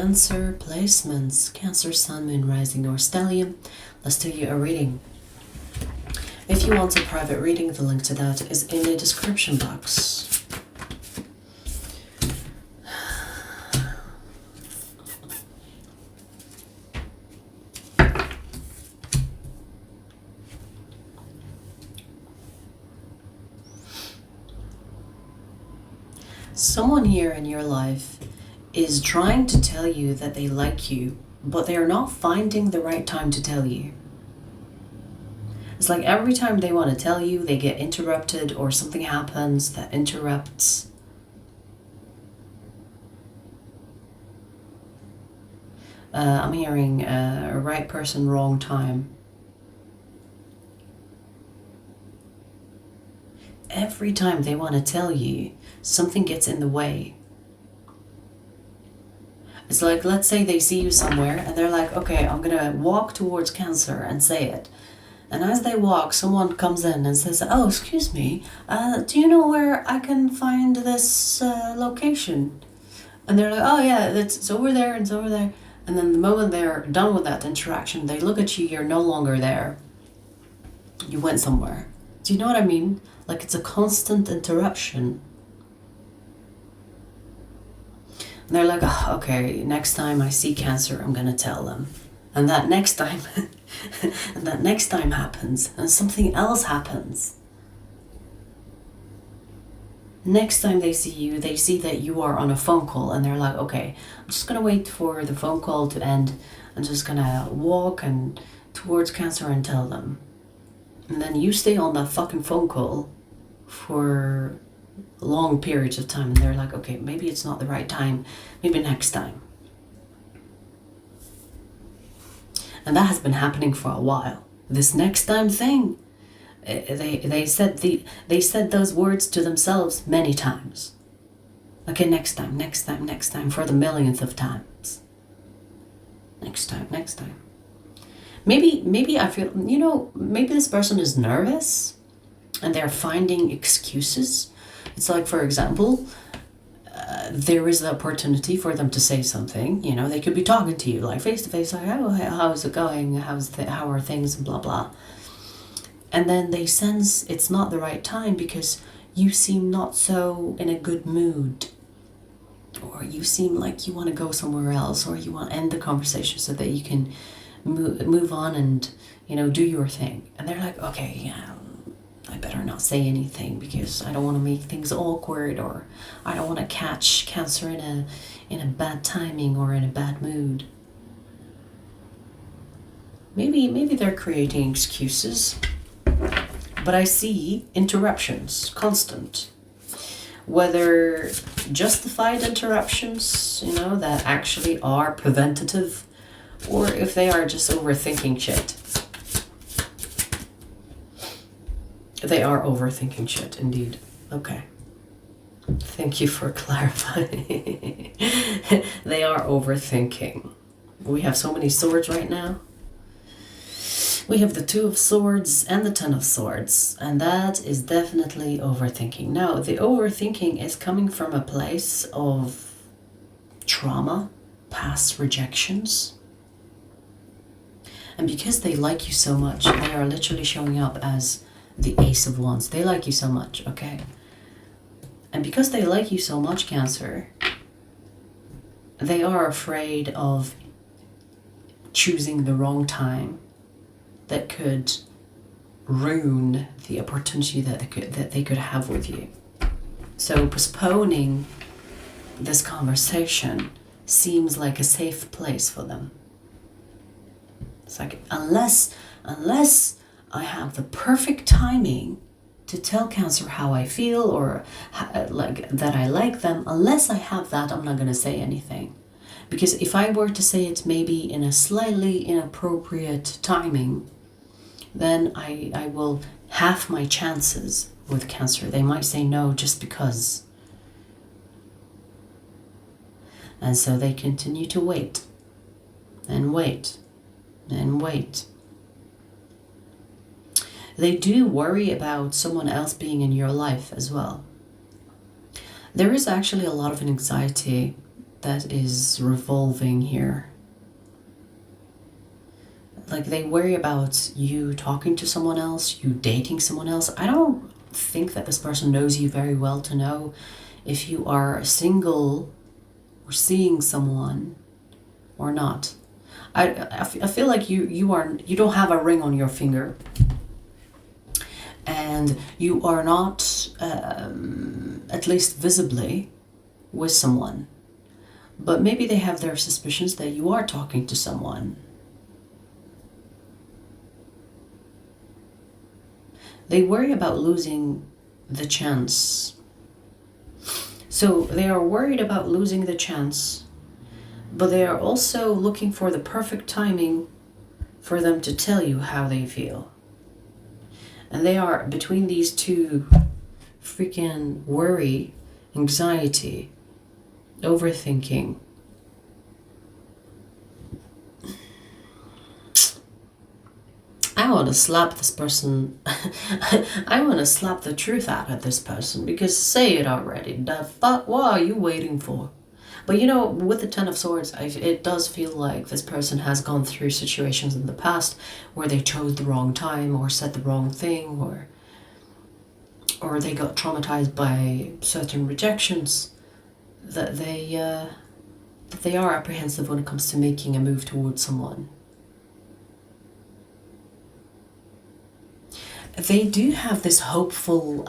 Cancer placements, Cancer, Sun, Moon, Rising, or Stellium. Let's do you a reading. If you want a private reading, the link to that is in the description box. Someone here in your life is trying to tell you that they like you, but they are not finding the right time to tell you. It's like every time they want to tell you, they get interrupted or something happens that interrupts. I'm hearing right person, wrong time. Every time they want to tell you, something gets in the way. It's like, let's say they see you somewhere and they're like, okay, I'm gonna walk towards Cancer and say it. And as they walk, someone comes in and says, oh, excuse me, do you know where I can find this location? And they're like, oh yeah, it's over there, it's over there. And then the moment they're done with that interaction, they look at you, you're no longer there. You went somewhere. Do you know what I mean? Like, it's a constant interruption. And they're like, oh, okay, next time I see Cancer, I'm gonna tell them. And that next time, and that next time happens, and something else happens. Next time they see you, they see that you are on a phone call, and they're like, okay, I'm just gonna wait for the phone call to end. I'm just gonna walk and towards Cancer and tell them. And then you stay on that fucking phone call for long periods of time, and they're like, okay, maybe it's not the right time, maybe next time. And that has been happening for a while. This next time thing, they said those words to themselves many times. Okay, next time, next time, next time, for the millionth of times. Next time, next time. Maybe I feel, maybe this person is nervous and they're finding excuses. It's like, for example, there is the opportunity for them to say something. They could be talking to you like face to face, like, oh, how's it going? How are things? And blah, blah. And then they sense it's not the right time because you seem not so in a good mood, or you seem like you want to go somewhere else, or you want to end the conversation so that you can move on and, do your thing. And they're like, okay, yeah, I better not say anything because I don't want to make things awkward, or I don't want to catch Cancer in a bad timing or in a bad mood. Maybe they're creating excuses, but I see interruptions, constant. Whether justified interruptions, that actually are preventative, or if they are just overthinking shit. They are overthinking shit, indeed. Okay. Thank you for clarifying. They are overthinking. We have so many swords right now. We have the 2 of Swords and the 10 of Swords, and that is definitely overthinking. Now, the overthinking is coming from a place of trauma, past rejections. And because they like you so much, they are literally showing up as the Ace of Wands. They like you so much, okay? And because they like you so much, Cancer, they are afraid of choosing the wrong time that could ruin the opportunity that they could have with you. So postponing this conversation seems like a safe place for them. It's like, unless I have the perfect timing to tell Cancer how I feel, or like that I like them, unless I have that, I'm not going to say anything. Because if I were to say it maybe in a slightly inappropriate timing, then I will half my chances with Cancer. They might say no just because. And so they continue to wait and wait and wait. They do worry about someone else being in your life as well. There is actually a lot of anxiety that is revolving here. Like they worry about you talking to someone else, you dating someone else. I don't think that this person knows you very well to know if you are single or seeing someone or not. I feel like you don't have a ring on your finger, and you are not at least visibly with someone, but maybe they have their suspicions that you are talking to someone. They worry about losing the chance. So they are worried about losing the chance, but they are also looking for the perfect timing for them to tell you how they feel. And they are between these two freaking worry, anxiety, overthinking. I want to slap this person. I want to slap the truth out of this person, because say it already. The fuck, what are you waiting for? But you know, with the Ten of Swords, it does feel like this person has gone through situations in the past where they chose the wrong time or said the wrong thing, or they got traumatized by certain rejections, that they are apprehensive when it comes to making a move towards someone. They do have this hopeful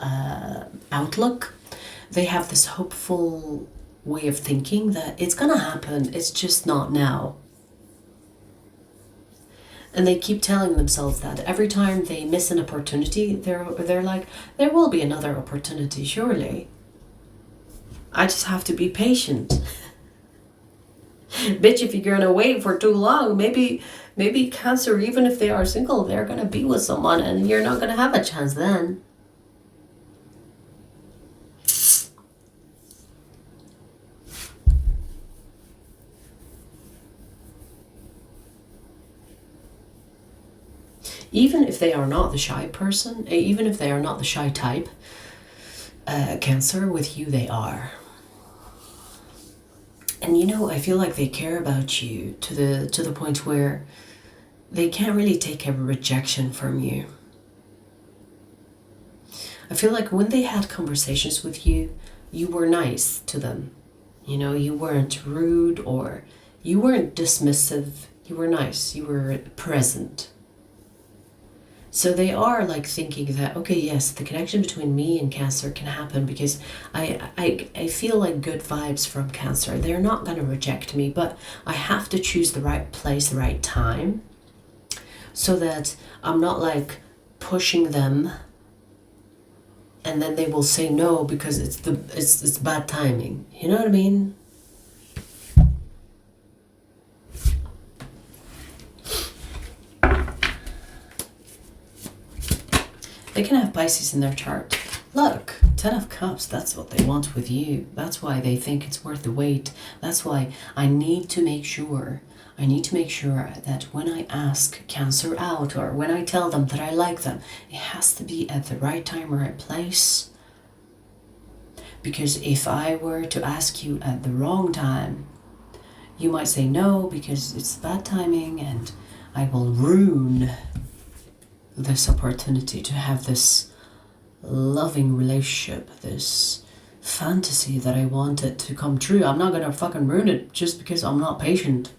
outlook. They have this hopeful way of thinking that it's gonna happen, it's just not now. And they keep telling themselves that every time they miss an opportunity, they're like, there will be another opportunity, surely. I just have to be patient. Bitch, if you're gonna wait for too long, maybe Cancer, even if they are single, they're gonna be with someone and you're not gonna have a chance then. Even if they are not the shy person, even if they are not the shy type, Cancer, with you they are. And you know, I feel like they care about you to the point where they can't really take a rejection from you. I feel like when they had conversations with you, you were nice to them. You know, you weren't rude or you weren't dismissive. You were nice. You were present. So they are like thinking that, okay, yes, the connection between me and Cancer can happen because I feel like good vibes from Cancer. They're not going to reject me, but I have to choose the right place, the right time, so that I'm not like pushing them and then they will say no because it's bad timing. You know what I mean? They can have Pisces in their chart. Look, 10 of Cups, that's what they want with you. That's why they think it's worth the wait. That's why I need to make sure that when I ask Cancer out or when I tell them that I like them, it has to be at the right time or right place. Because if I were to ask you at the wrong time, you might say no because it's bad timing and I will ruin this opportunity to have this loving relationship, this fantasy that I wanted to come true. I'm not gonna fucking ruin it just because I'm not patient.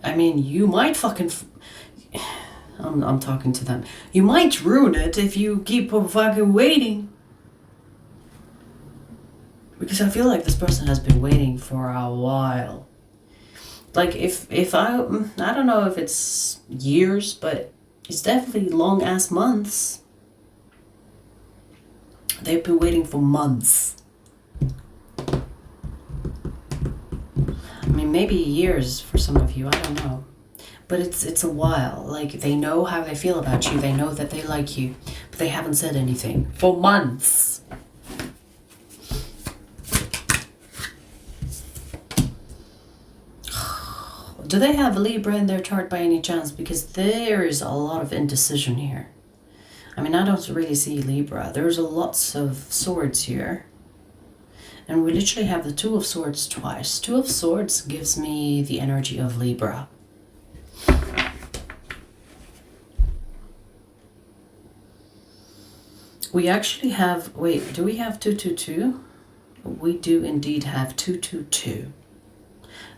I mean, you might fucking I'm talking to them. You might ruin it if you keep on fucking waiting. Because I feel like this person has been waiting for a while. Like if I don't know if it's years, but it's definitely long ass months. They've been waiting for months. I mean, maybe years for some of you, I don't know. But it's a while. Like, they know how they feel about you. They know that they like you. But they haven't said anything for months. Do they have Libra in their chart by any chance? Because there is a lot of indecision here. I mean, I don't really see Libra. There's lots of swords here. And we literally have the Two of Swords twice. Two of Swords gives me the energy of Libra. We actually have, wait, do we have 222? We do indeed have 222.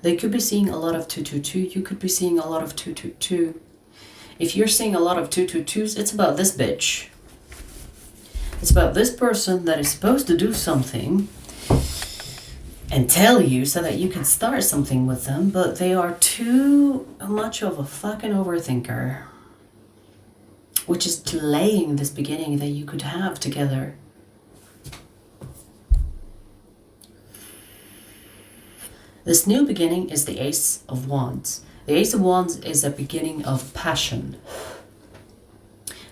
They could be seeing a lot of 222. You could be seeing a lot of 222. If you're seeing a lot of 222s, it's about this bitch. It's about this person that is supposed to do something and tell you so that you can start something with them, but they are too much of a fucking overthinker, which is delaying this beginning that you could have together. This new beginning is the Ace of Wands. The Ace of Wands is a beginning of passion,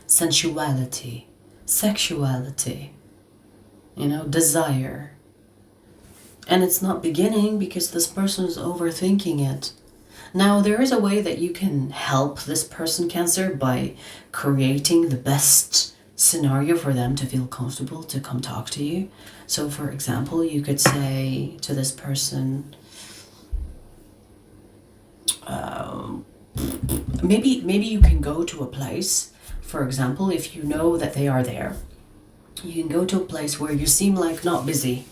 sensuality, sexuality, you know, desire. And it's not beginning because this person is overthinking it. Now, there is a way that you can help this person, Cancer, by creating the best scenario for them to feel comfortable to come talk to you. So, for example, you could say to this person, maybe you can go to a place, for example, if you know that they are there, you can go to a place where you seem like not busy.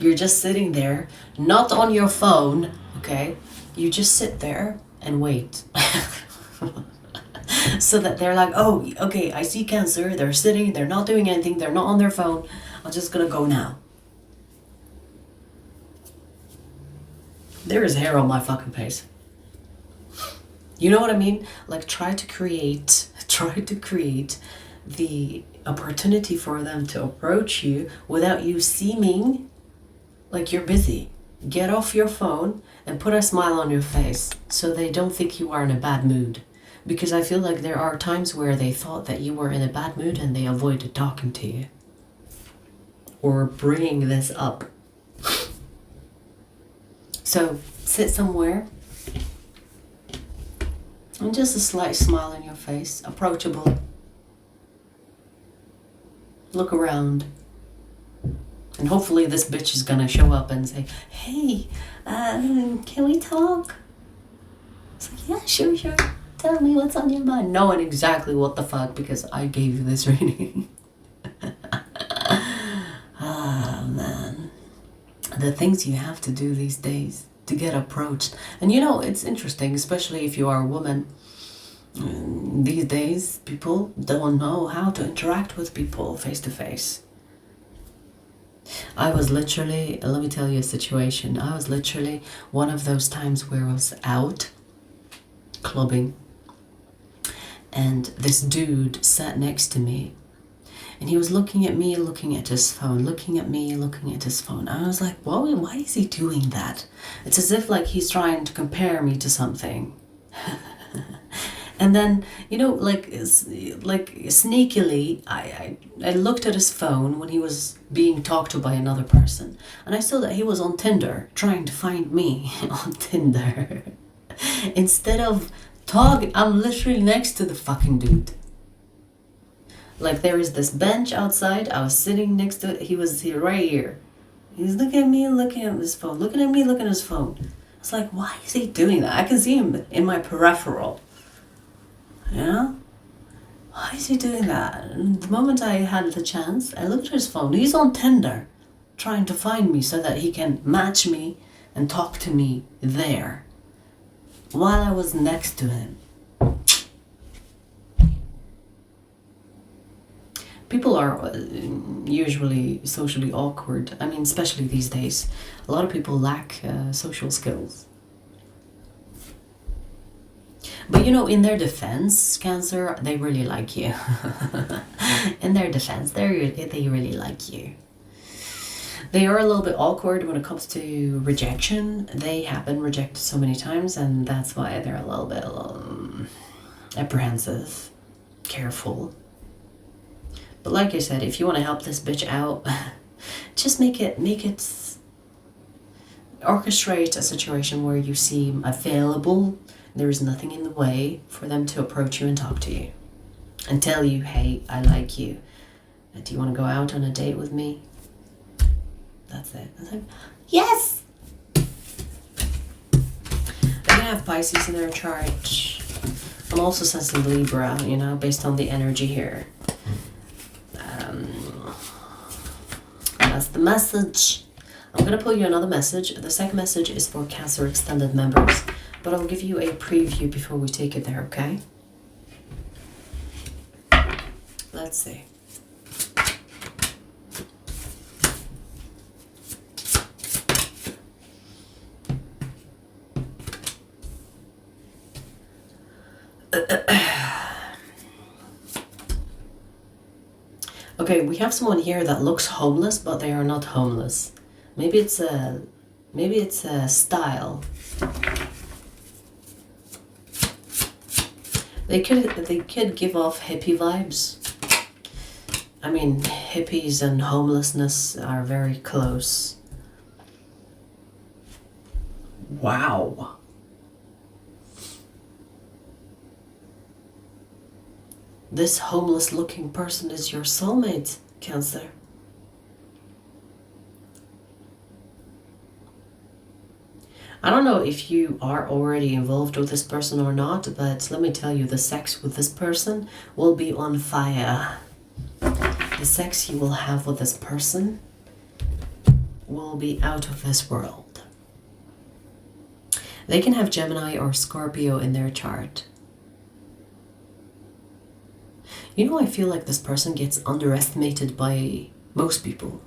You're just sitting there, not on your phone, okay? You just sit there and wait. So that they're like, oh, okay, I see Cancer, they're sitting, they're not doing anything, they're not on their phone, I'm just gonna go now. There is hair on my fucking face. You know what I mean? Like, try to create the opportunity for them to approach you without you seeming like you're busy. Get off your phone and put a smile on your face so they don't think you are in a bad mood. Because I feel like there are times where they thought that you were in a bad mood and they avoided talking to you or bringing this up. So sit somewhere and just a slight smile on your face, approachable. Look around. And hopefully this bitch is gonna show up and say, hey, can we talk? It's like, yeah, sure. Tell me what's on your mind. Knowing exactly what the fuck, because I gave you this reading. Ah, man. The things you have to do these days to get approached. And you know, it's interesting, especially if you are a woman. These days, people don't know how to interact with people face to face. I was literally, let me tell you a situation. I was literally one of those times where I was out clubbing and this dude sat next to me and he was looking at me, looking at his phone, looking at me, looking at his phone. I was like, why is he doing that? It's as if like he's trying to compare me to something. And then, you know, like sneakily, I looked at his phone when he was being talked to by another person. And I saw that he was on Tinder, trying to find me on Tinder. Instead of talking, I'm literally next to the fucking dude. Like, there is this bench outside. I was sitting next to it. He was here, right here. He's looking at me, looking at his phone. Looking at me, looking at his phone. It's like, why is he doing that? I can see him in my peripheral. You know? Why is he doing that? And the moment I had the chance, I looked at his phone. He's on Tinder, trying to find me so that he can match me and talk to me there, while I was next to him. People are usually socially awkward. I mean, especially these days. A lot of people lack social skills. But you know, in their defense, Cancer, they really like you. In their defense, they really like you. They are a little bit awkward when it comes to rejection. They have been rejected so many times, and that's why they're a little bit apprehensive, careful. But like I said, if you want to help this bitch out, just make it orchestrate a situation where you seem available. There is nothing in the way for them to approach you and talk to you and tell you, hey, I like you. Do you want to go out on a date with me? That's it. That's like, yes! They can have Pisces in their chart. I'm also sensing Libra, you know, based on the energy here. That's the message. I'm going to pull you another message. The second message is for Cancer extended members, but I'll give you a preview before we take it there, okay? Let's see. Okay, we have someone here that looks homeless, but they are not homeless. Maybe it's a style. They could give off hippie vibes. I mean, hippies and homelessness are very close. Wow. This homeless looking person is your soulmate, Cancer. I don't know if you are already involved with this person or not, but let me tell you, the sex with this person will be on fire. The sex you will have with this person will be out of this world. They can have Gemini or Scorpio in their chart. You know, I feel like this person gets underestimated by most people.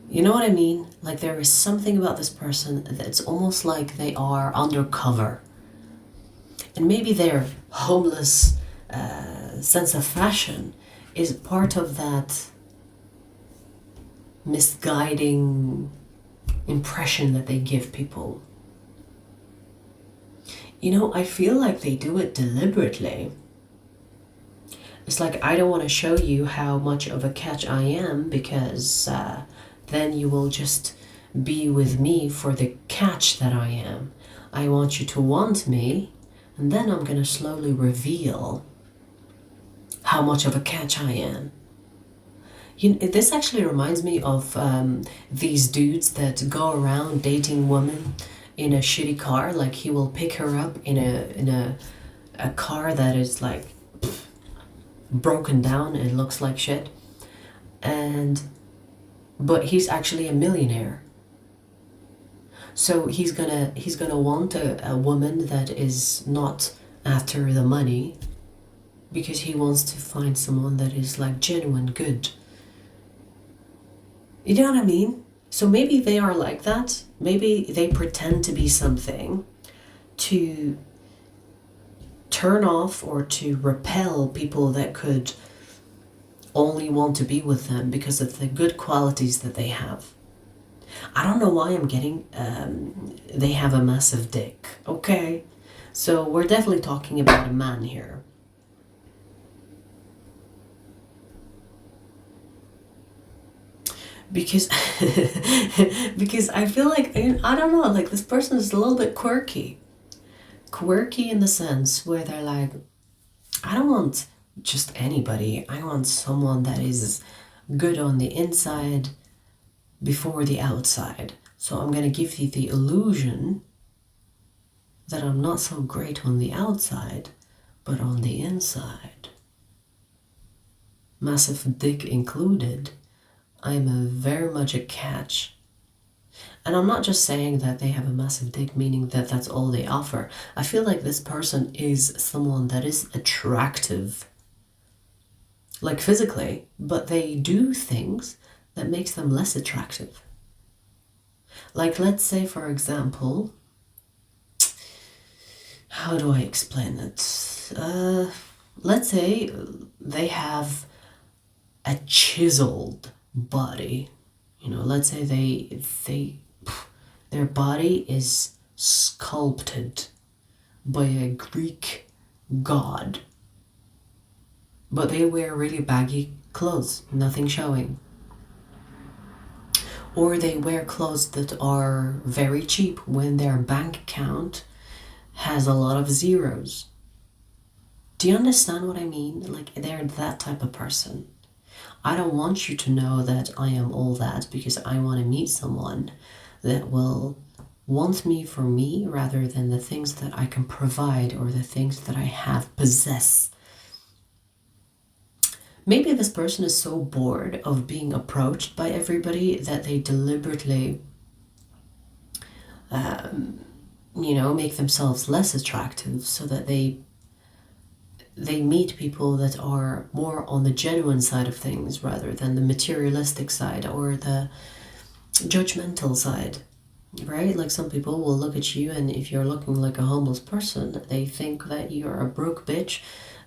You know what I mean? Like there is something about this person that's almost like they are undercover. And maybe their homeless sense of fashion is part of that misguiding impression that they give people. You know, I feel like they do it deliberately. It's like, I don't want to show you how much of a catch I am because then you will just be with me for the catch that I am. I want you to want me, and then I'm going to slowly reveal how much of a catch I am. This actually reminds me of these dudes that go around dating women in a shitty car. Like he will pick her up in a car that is like broken down. It looks like shit. But he's actually a millionaire. So he's gonna want a woman that is not after the money, because he wants to find someone that is like genuine good. You know what I mean? So maybe they are like that. Maybe they pretend to be something to turn off or to repel people that could only want to be with them because of the good qualities that they have. I don't know why I'm getting they have a massive dick. Okay, so we're definitely talking about a man here. Because because I feel like, I don't know, like this person is a little bit quirky in the sense where they're like, I don't want just anybody. I want someone that is good on the inside before the outside. So I'm going to give you the illusion that I'm not so great on the outside, but on the inside, massive dick included, I'm very much a catch. And I'm not just saying that they have a massive dick, meaning that that's all they offer. I feel like this person is someone that is attractive, like physically, but they do things that makes them less attractive. Like, let's say, for example, how do I explain it? Let's say they have a chiseled body. You know, let's say their body is sculpted by a Greek god, but they wear really baggy clothes, nothing showing. or they wear clothes that are very cheap when their bank account has a lot of zeros. Do you understand what I mean? Like, they're that type of person. I don't want you to know that I am all that, because I want to meet someone that will want me for me rather than the things that I can provide or the things that I have possess. Maybe this person is so bored of being approached by everybody that they deliberately make themselves less attractive so that they meet people that are more on the genuine side of things rather than the materialistic side or the judgmental side, right? Like, some people will look at you, and if you're looking like a homeless person, they think that you're a broke bitch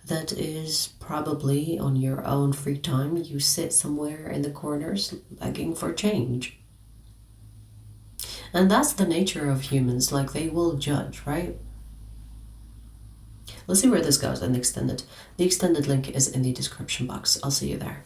that is probably on your own free time. You sit somewhere in the corners begging for change. And that's the nature of humans. Like, they will judge, right? Let's see where this goes in the extended. The extended link is in the description box. I'll see you there.